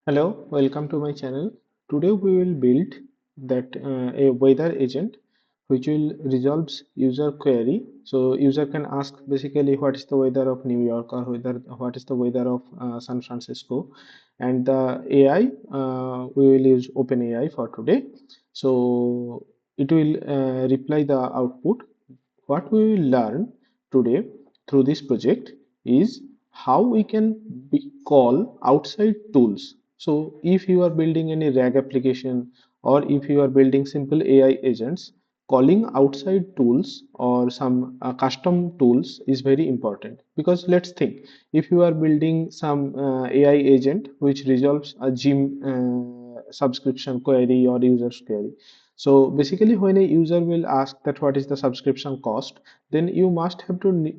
Hello, welcome to my channel. Today we will build that a weather agent which will resolves user query. So user can ask basically what is the weather of New York or what is the weather of San Francisco, and the AI we will use OpenAI for today. So it will reply the output. What we will learn today through this project is how we can call outside tools. So if you are building any RAG application or if you are building simple AI agents, calling outside tools or some custom tools is very important, because let's think, if you are building some AI agent which resolves a gym subscription query or user's query. So basically when a user will ask that what is the subscription cost, then you must have to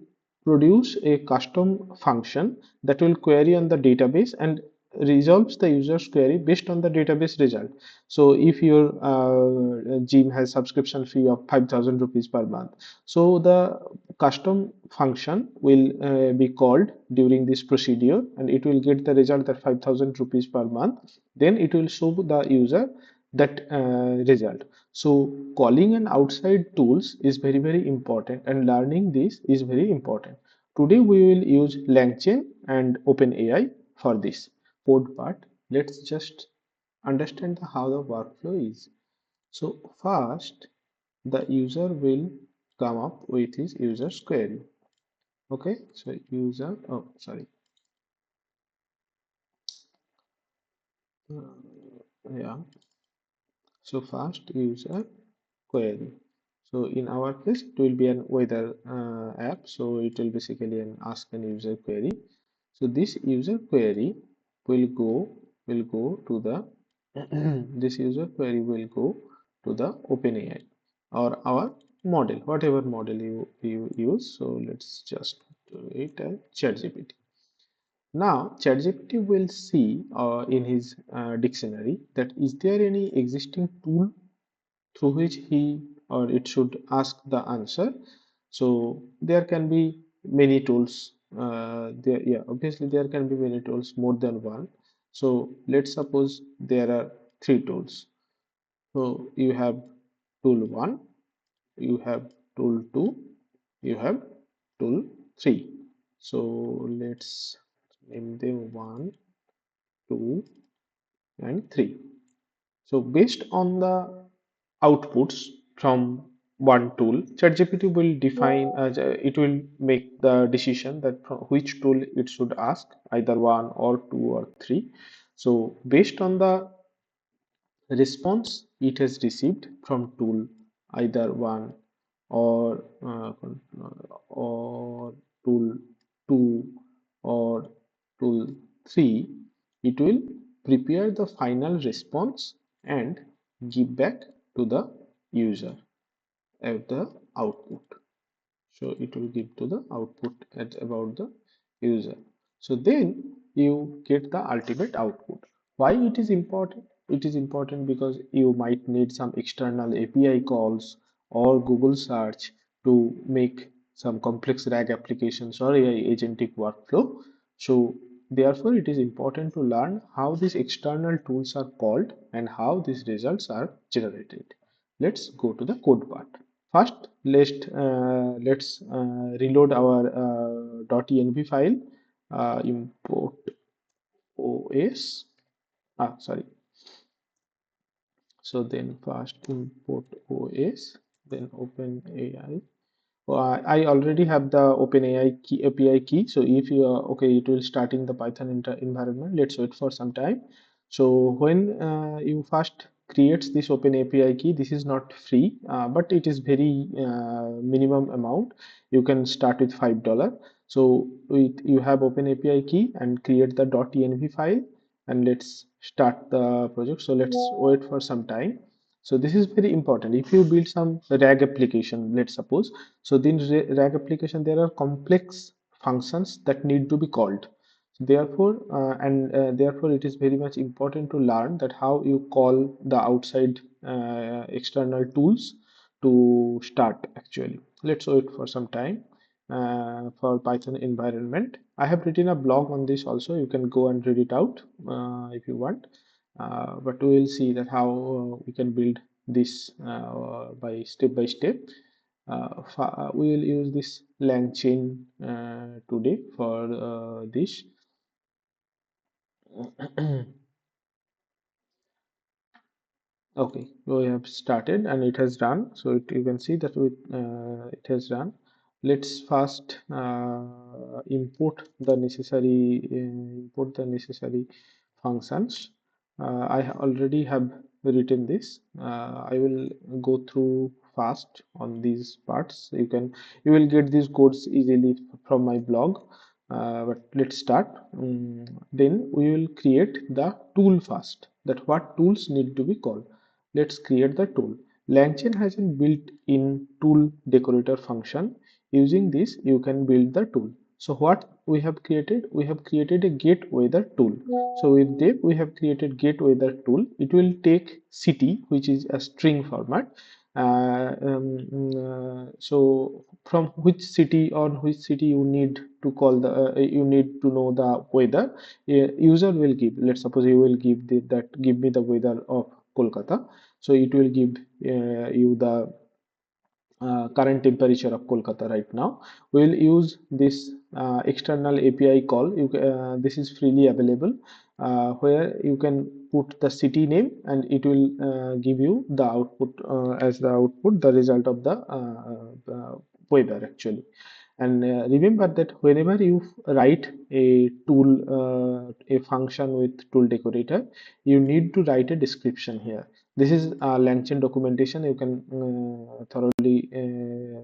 produce a custom function that will query on the database and resolves the user's query based on the database result. So if your gym has subscription fee of 5,000 rupees per month, so the custom function will be called during this procedure and it will get the result that 5,000 rupees per month. Then it will show the user that result. So calling an outside tools is very important, and learning this is very important. Today we will use LangChain and OpenAI for this code part. Let's just understand how the workflow is. So first, the user will come up with his user's query. Okay, so user, oh sorry, yeah. So first user query. So in our case, it will be an weather app. So it will basically an ask an user query. So this user query will go to the this user query will go to the OpenAI or our model, whatever model you use. So let's just do it as ChatGPT. Now ChatGPT will see in his dictionary that is there any existing tool through which he or it should ask the answer. So there can be many tools. Yeah, obviously there can be many tools, more than one. So let's suppose there are three tools. So you have tool one, you have tool two, you have tool three. So let's name them one, two, and three. So based on the outputs from one tool, ChatGPT will define as it will make the decision that from which tool it should ask, either one or two or three. So based on the response it has received from tool, either one or or tool two or tool three, it will prepare the final response and give back to the user at the output. So it will give to the output at about the user. So then you get the ultimate output. Why it is important? It is important because you might need some external API calls or Google search to make some complex RAG applications or AI agentic workflow. So therefore it is important to learn how these external tools are called and how these results are generated. Let's go to the code part. First, let's reload our .env file. Import OS. Sorry. So then first import OS, then OpenAI. I already have the OpenAI key, API key. So if you are okay, it will start in the Python environment. Let's wait for some time. So when you first creates this Open API key, this is not free, but it is very minimum amount. You can start with $5. So you have Open API key and create the .env file, and let's start the project. So let's wait for some time. So this is very important. If you build some RAG application, let's suppose, so in RAG application, there are complex functions that need to be called. Therefore, it is very much important to learn that how you call the outside external tools to start actually. Let's wait for some time for Python environment. I have written a blog on this also. You can go and read it out if you want. But we will see that how we can build this by step. We will use this LangChain today for this. Okay, we have started and it has run. So you can see that it has run. Let's first import the necessary functions. I already have written this. I will go through fast on these parts. You will get these codes easily from my blog. But let's start. Then we will create the tool first. That what tools need to be called. Let's create the tool. LangChain has a built-in tool decorator function. Using this, you can build the tool. So what we have created? We have created a get weather tool. So with that, we have created get weather tool. It will take city, which is a string format. So from which city you need to call you need to know the weather. User will give. Let's suppose you will give give me the weather of Kolkata. So it will give you the current temperature of Kolkata right now. We will use this external API call. This is freely available where you can put the city name and it will give you the output as the output, the result of the weather actually. And remember that whenever you write a function with tool decorator, you need to write a description here. This is LangChain documentation. You can thoroughly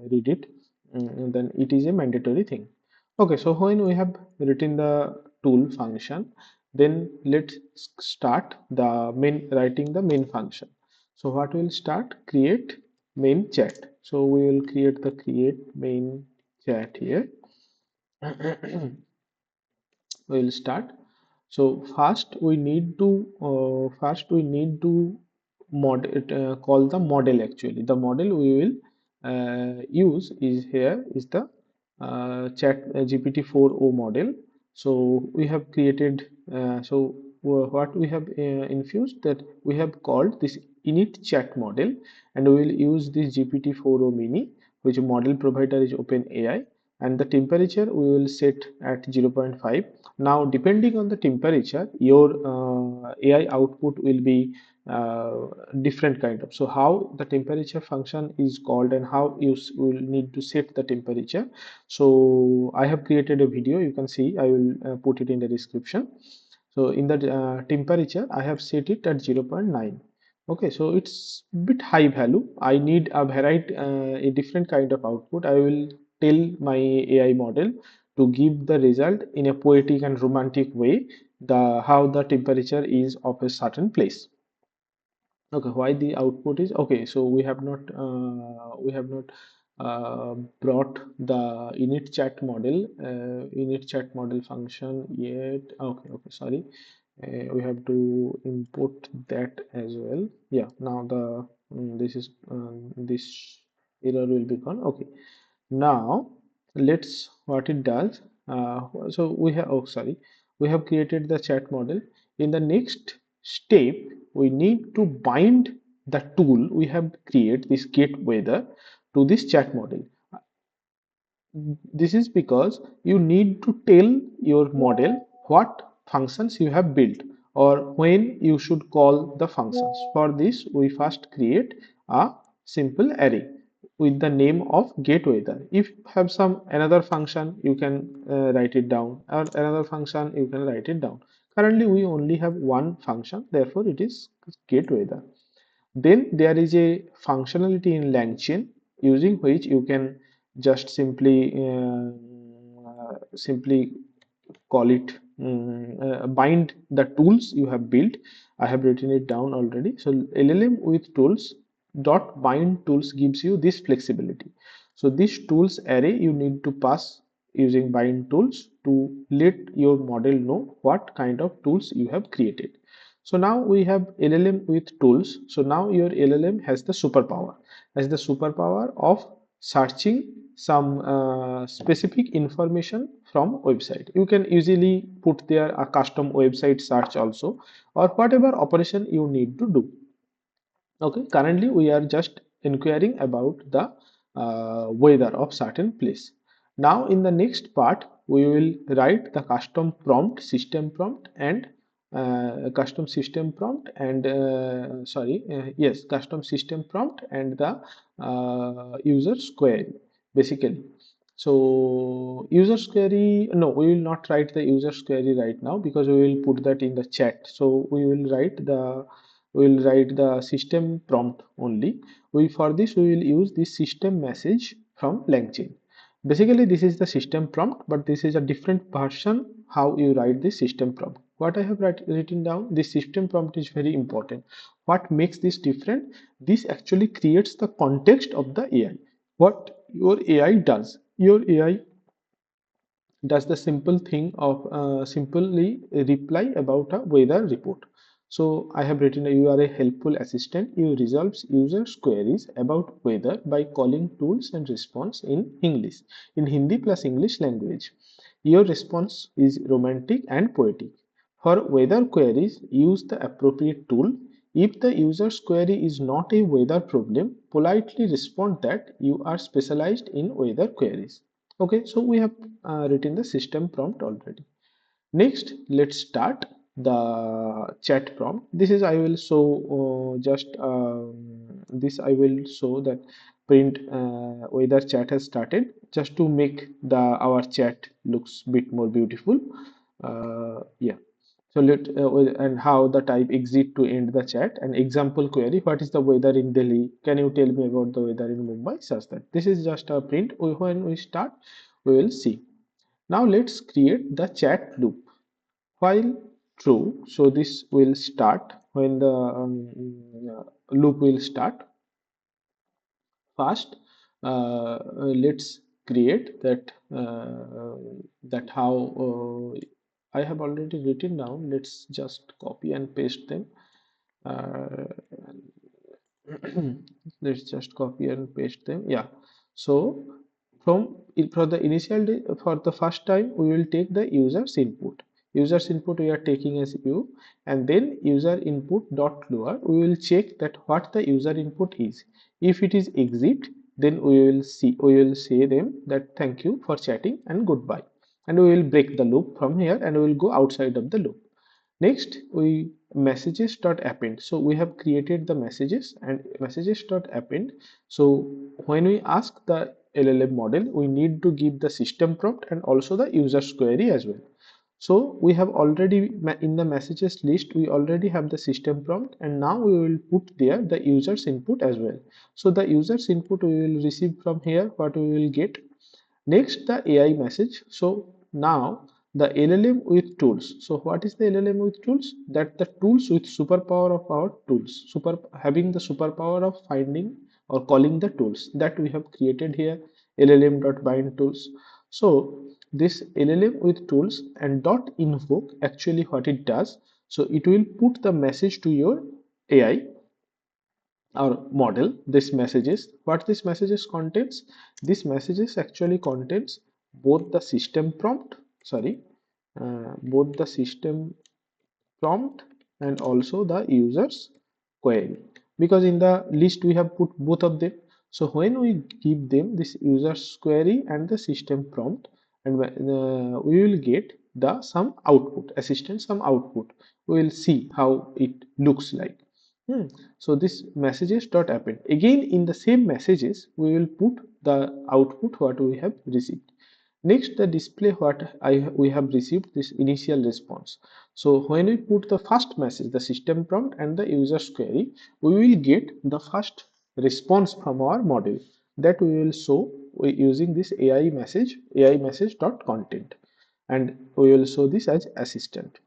read it. And then it is a mandatory thing. Okay, so when we have written the tool function, then let's start the main writing the main function. So what will start? Create main chat. So we will create the create main chat here. We will start. So first we need to call the model actually. The model we will use is here is the chat GPT-4o model. So we have created what we have infused, that we have called this init chat model, and we will use this GPT-4o mini, which model provider is OpenAI, and the temperature we will set at 0.5. Now depending on the temperature, your AI output will be different kind of. So how the temperature function is called and how you will need to set the temperature. So I have created a video, you can see. I will put it in the description. So in the temperature I have set it at 0.9. Okay, so it's bit high value. I need a variety, a different kind of output. I will tell my AI model to give the result in a poetic and romantic way, the how the temperature is of a certain place. Okay, why the output is okay? So we have not brought the init chat model function yet. Okay, okay, sorry. We have to import that as well. Yeah, now this error will be gone. Okay, now let's what it does. So we have sorry, we have created the chat model. In the next step, we need to bind the tool we have created, this get weather, to this chat model. This is because you need to tell your model what functions you have built or when you should call the functions. For this, we first create a simple array with the name of getWeather. If you have some another function, you can write it down, or another function you can write it down. Currently, we only have one function, therefore it is getWeather. Then there is a functionality in LangChain using which you can just simply call it bind the tools you have built. I have written it down already. So LLM with tools dot bind tools gives you this flexibility. So this tools array you need to pass using bind tools to let your model know what kind of tools you have created. So now we have LLM with tools. So now your LLM has the superpower of searching some specific information from website. You can easily put there a custom website search also, or whatever operation you need to do. Okay, currently we are just inquiring about the weather of certain place. Now in the next part we will write the custom prompt, system prompt, and custom system prompt and yes, custom system prompt and the user's query basically. So user's query, no, we will not write the user's query right now because we will put that in the chat. So we will write the system prompt only. For this we will use this system message from LangChain. Basically this is the system prompt, but this is a different version how you write the system prompt. What I have written down, this system prompt is very important. What makes this different? This actually creates the context of the AI. What your AI does, your AI does the simple thing of simply reply about a weather report. So I have written you are a helpful assistant. You resolves users queries about weather by calling tools and response in English, in Hindi plus English language. Your response is romantic and poetic. For weather queries, use the appropriate tool. If the user's query is not a weather problem, politely respond that you are specialized in weather queries. Okay, so we have written the system prompt already. Next, let's start the chat prompt. This is I will show just this I will show that print whether chat has started just to make the our chat looks bit more beautiful. Yeah. So and how the type exit to end the chat. An example query: what is the weather in Delhi? Can you tell me about the weather in Mumbai? Such that this is just a print. When we start, we will see. Now let's create the chat loop. While true, so this will start when the loop will start. First, let's create that how I have already written down. Let's just copy and paste them. Uh, let's just copy and paste them. Yeah. So for the initial day, for the first time we will take the user's input. User's input we are taking as u, and then user input dot lower. We will check that what the user input is. If it is exit, then we will say them that thank you for chatting and goodbye, and we will break the loop from here and we will go outside of the loop. Next, we messages.append. So we have created the messages and messages.append. So when we ask the LLM model, we need to give the system prompt and also the user's query as well. So we have already in the messages list, we already have the system prompt, and now we will put there the user's input as well. So the user's input we will receive from here, what we will get. Next, the AI message. So now the LLM with tools. So what is the LLM with tools? That the tools with superpower of our tools, having the superpower of finding or calling the tools that we have created here, LLM.bind tools. So this LLM with tools and dot invoke, actually what it does. So it will put the message to your AI or model. This messages, what this messages contains, this messages actually contains both the system prompt, sorry, both the system prompt and also the user's query, because in the list we have put both of them. So when we give them this user's query and the system prompt, and we will get the some output, assistant some output. We will see how it looks like. So this messages dot append, again in the same messages we will put the output what we have received. Next, the display what we have received, this initial response. So when we put the first message, the system prompt and the user's query, we will get the first response from our model that we will show using this AI message dot content, and we will show this as assistant.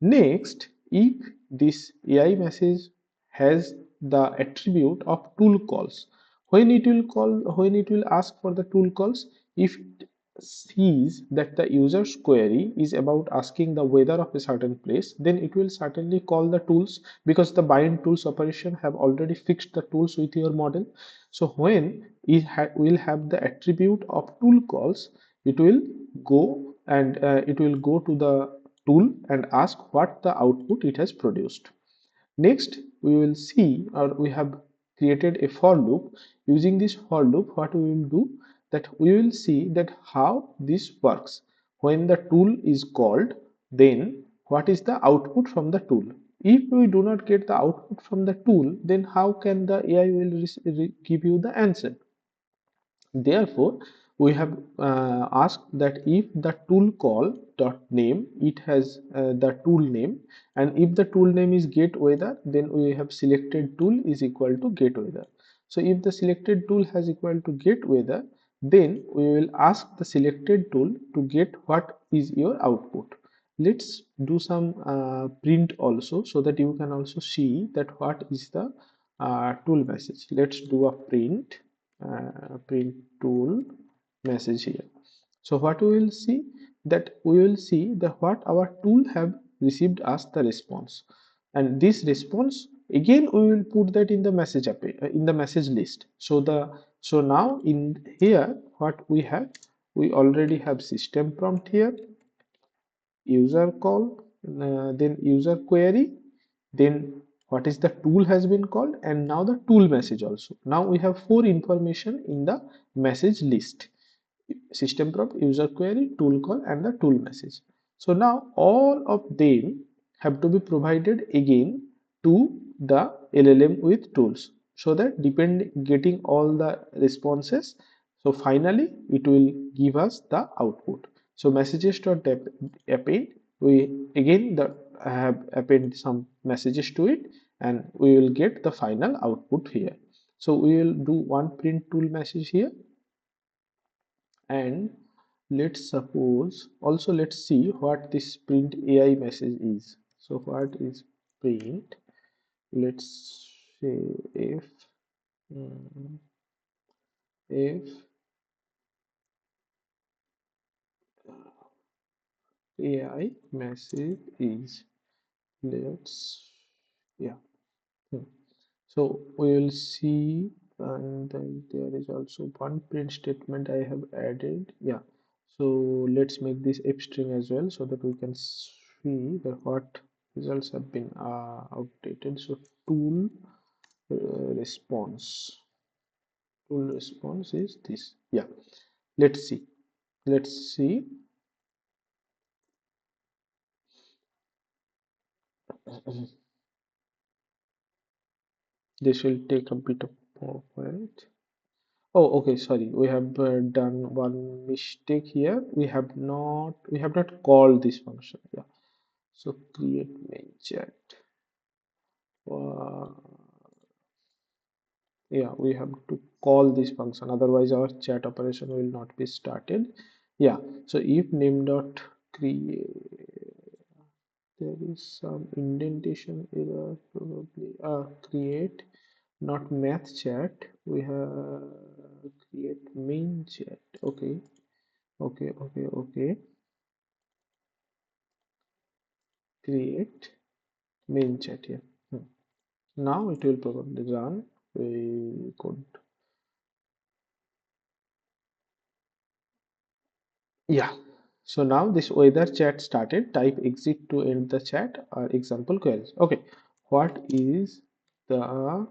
Next, if this AI message has the attribute of tool calls, when it will ask for the tool calls, if sees that the user's query is about asking the weather of a certain place, then it will certainly call the tools, because the bind tools operation have already fixed the tools with your model. So when it will have the attribute of tool calls, it will go to the tool and ask what the output it has produced. Next, we will see, or we have created a for loop. Using this for loop, what we will do, that we will see that how this works. When the tool is called, then what is the output from the tool? If we do not get the output from the tool, then how can the AI will give you the answer? Therefore, we have asked that if the tool call dot name, it has the tool name, and if the tool name is get weather, then we have selected tool is equal to get weather. So if the selected tool has equal to get weather, then we will ask the selected tool to get what is your output. Let's do some print also, so that you can also see that what is the tool message. Let's do a print tool message here. So what we will see, that we will see that what our tool have received as the response, and this response again we will put that in the in the message list. So now in here what we have, we already have system prompt here, user call, then user query, then what is the tool has been called, and now the tool message also. Now we have four information in the message list: system prompt, user query, tool call, and the tool message. So now all of them have to be provided again to the LLM with tools, so that depend getting all the responses. So finally it will give us the output. So messages.append, we again have append some messages to it, and we will get the final output here. So we will do one print tool message here, and let's suppose also, let's see what this print AI message is. So what is print? Let's say mm, if AI message is, let's, yeah. hmm. So we will see, and then there is also one print statement I have added. Yeah. So let's make this if string as well, so that we can see that what results have been outdated. So tool response, tool response is this. Yeah. Let's see. Let's see. This will take a bit of moment. Oh, okay, sorry. We have done one mistake here. We have not called this function. Yeah. So create main chat. Uh, yeah, we have to call this function. Otherwise, our chat operation will not be started. Yeah. So if name dot create, there is some indentation error probably. Create, not math chat. We have create main chat. Okay. Okay. Create main chat here. Now it will probably run. We could, yeah. So now this weather chat started. Type exit to end the chat or example queries. Okay. What is the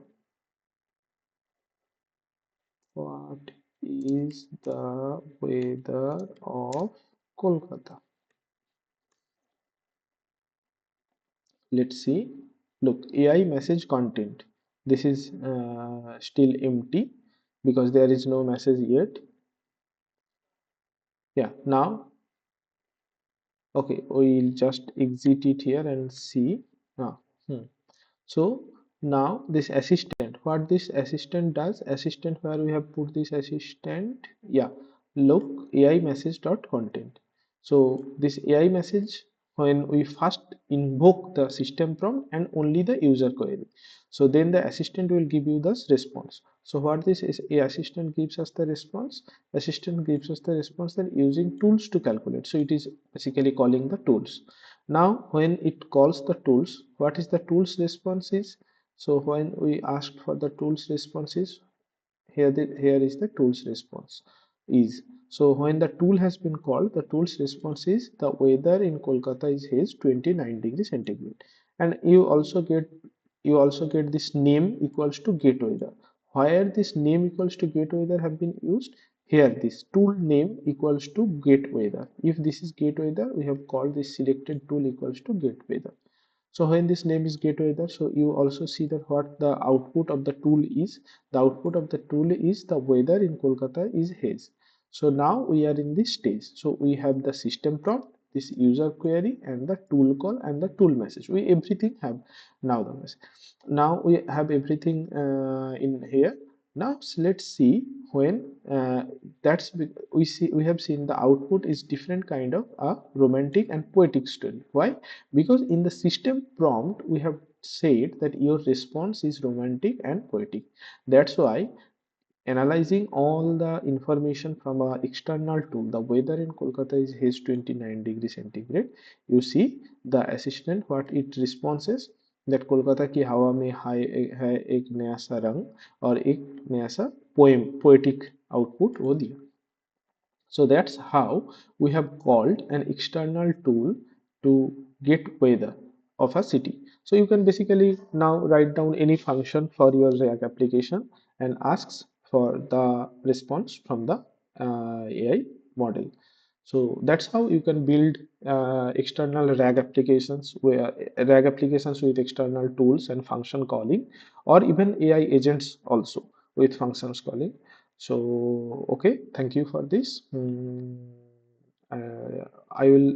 what is the weather of Kolkata? Let's see. Look, AI message content. This is still empty because there is no message yet. Yeah. Now, okay, we'll just exit it here and see. Now, so now this assistant, what this assistant does, assistant, where we have put this assistant, yeah, look, AI message dot content. So this AI message when we first invoke the system prompt and only the user query. So then the assistant will give you this response. So what this is, a assistant gives us the response. Assistant gives us the response then using tools to calculate. So it is basically calling the tools. Now when it calls the tools, what is the tools response is? So when we asked for the tools responses, here is the tools response is. So when the tool has been called, the tools response is the weather in Kolkata is haze 29 degrees centigrade. And you also get this name equals to get weather. Where this name equals to get weather have been used, here this tool name equals to get weather. If this is get weather, we have called this selected tool equals to get weather. So when this name is get weather, so you also see that what the output of the tool is. The output of the tool is the weather in Kolkata is haze. So now we are in this stage. So we have the system prompt, this user query, and the tool call and the tool message. We everything have now the message. Now we have everything in here. Now let's see when we have seen the output is different kind of a romantic and poetic story. Why? Because in the system prompt we have said that your response is romantic and poetic. That's why analyzing all the information from a external tool, the weather in Kolkata is haze 29 degrees centigrade. You see the assistant what it responses, that Kolkata ki hawa mein hai ek naya sa rang और एक नया सा poetic output वो दिया. So that's how we have called an external tool to get weather of a city. So you can basically now write down any function for your React application and asks for the response from the AI model. So that's how you can build external RAG applications with external tools and function calling, or even AI agents also with functions calling. So okay, thank you for this. I will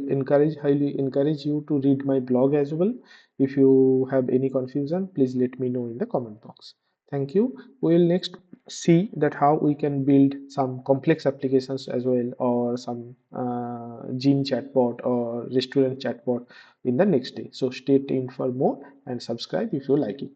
highly encourage you to read my blog as well. If you have any confusion, please let me know in the comment box. Thank you. We will next see that how we can build some complex applications as well, or some gym chatbot or restaurant chatbot in the next day. So stay tuned for more and subscribe if you like it.